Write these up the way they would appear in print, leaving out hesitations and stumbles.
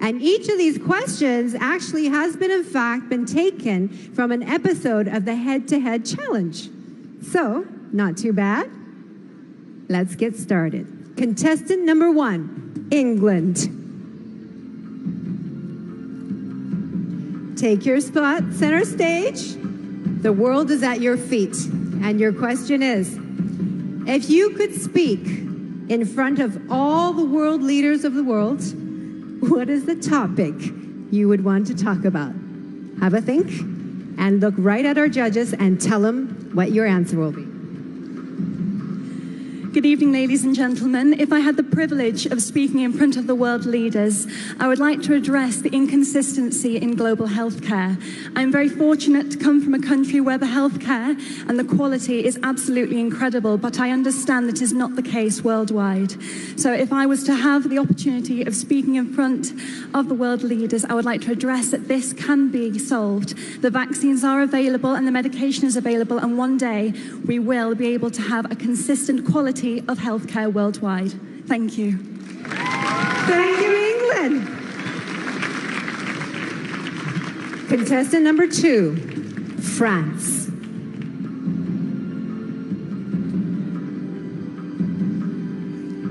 And each of these questions actually has been, in fact, been taken from an episode of the Head-to-Head Challenge. So, not too bad. Let's get started. Contestant number 1, England. Take your spot, center stage. The world is at your feet. And your question is, if you could speak in front of all the world leaders of the world, what is the topic you would want to talk about? Have a think and look right at our judges and tell them what your answer will be. Good evening, ladies and gentlemen. If I had the privilege of speaking in front of the world leaders, I would like to address the inconsistency in global healthcare. I'm very fortunate to come from a country where the healthcare and the quality is absolutely incredible, but I understand that is not the case worldwide. So if I was to have the opportunity of speaking in front of the world leaders, I would like to address that this can be solved. The vaccines are available and the medication is available, and one day we will be able to have a consistent quality of healthcare worldwide. Thank you. Thank you, England. Contestant number 2, France.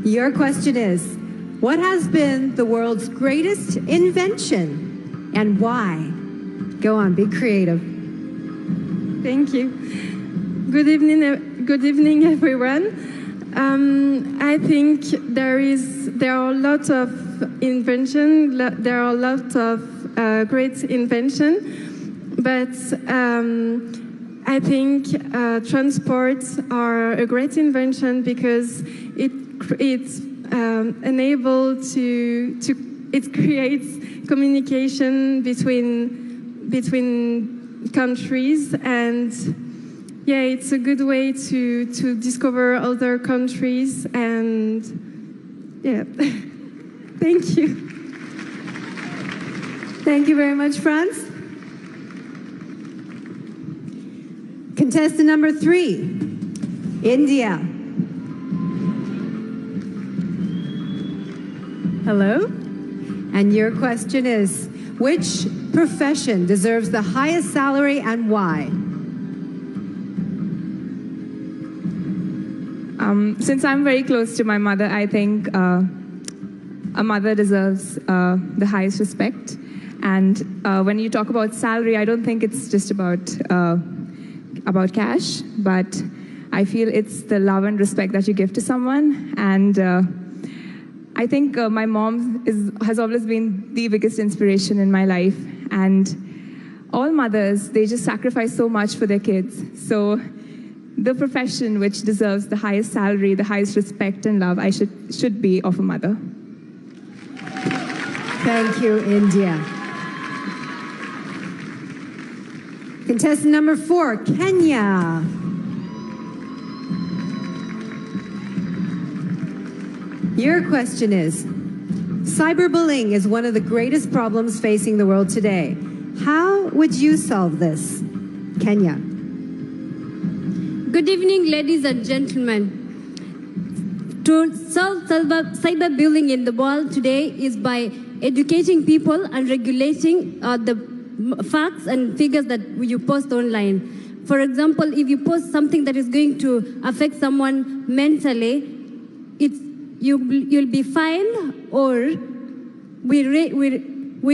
Your question is, what has been the world's greatest invention and why? Go on, be creative. Thank you. Good evening, everyone. I think there are a lot of invention. There are a lot of great invention, but I think transports are a great invention because it's unable to it creates communication between countries, and yeah, it's a good way to discover other countries, and yeah. Thank you. Thank you very much, France. Contestant number 3, India. Hello. And your question is, which profession deserves the highest salary and why? Since I'm very close to my mother, I think a mother deserves the highest respect. And when you talk about salary, I don't think it's just about cash, but I feel it's the love and respect that you give to someone. And I think my mom has always been the biggest inspiration in my life. And all mothers, they just sacrifice so much for their kids. So the profession which deserves the highest salary, the highest respect and love, should be of a mother. Thank you, India. Contestant number 4, Kenya. Your question is, cyberbullying is one of the greatest problems facing the world today. How would you solve this? Kenya. Good evening, ladies and gentlemen. To solve cyberbullying in the world today is by educating people and regulating the facts and figures that you post online. For example, if you post something that is going to affect someone mentally, you'll be fined, or we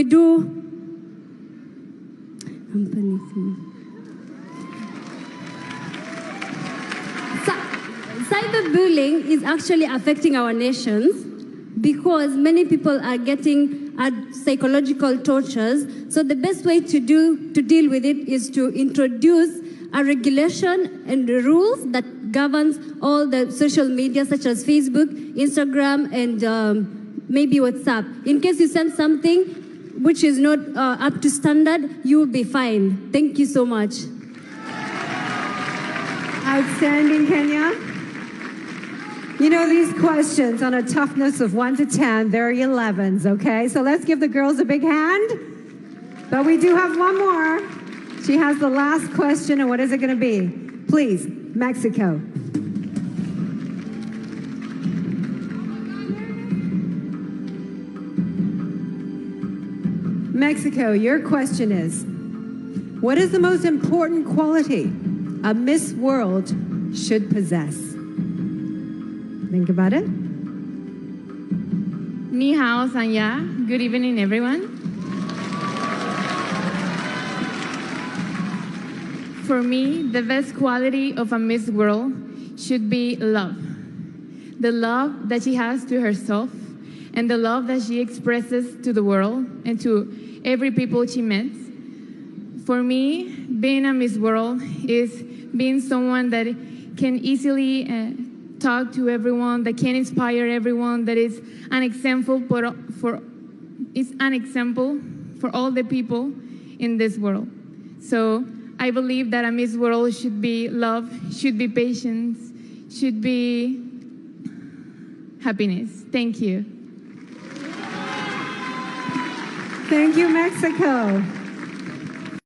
do. Cyberbullying is actually affecting our nations because many people are getting psychological tortures. So the best way to deal with it is to introduce a regulation and rules that governs all the social media such as Facebook, Instagram, and maybe WhatsApp. In case you send something which is not up to standard, you will be fined. Thank you so much. Outstanding, Kenya. You know, these questions on a toughness of 1 to 10, they're 11s, okay? So let's give the girls a big hand. But we do have one more. She has the last question, and what is it going to be? Please, Mexico. Mexico, your question is, what is the most important quality a Miss World should possess? Think about it. Ni hao, Sanya. Good evening, everyone. For me, the best quality of a Miss World should be love. The love that she has to herself and the love that she expresses to the world and to every people she meets. For me, being a Miss World is being someone that can easily talk to everyone, that can inspire everyone, that is an example for all the people in this world. So I believe that a Miss World should be love, should be patience, should be happiness. Thank you. Thank you, Mexico.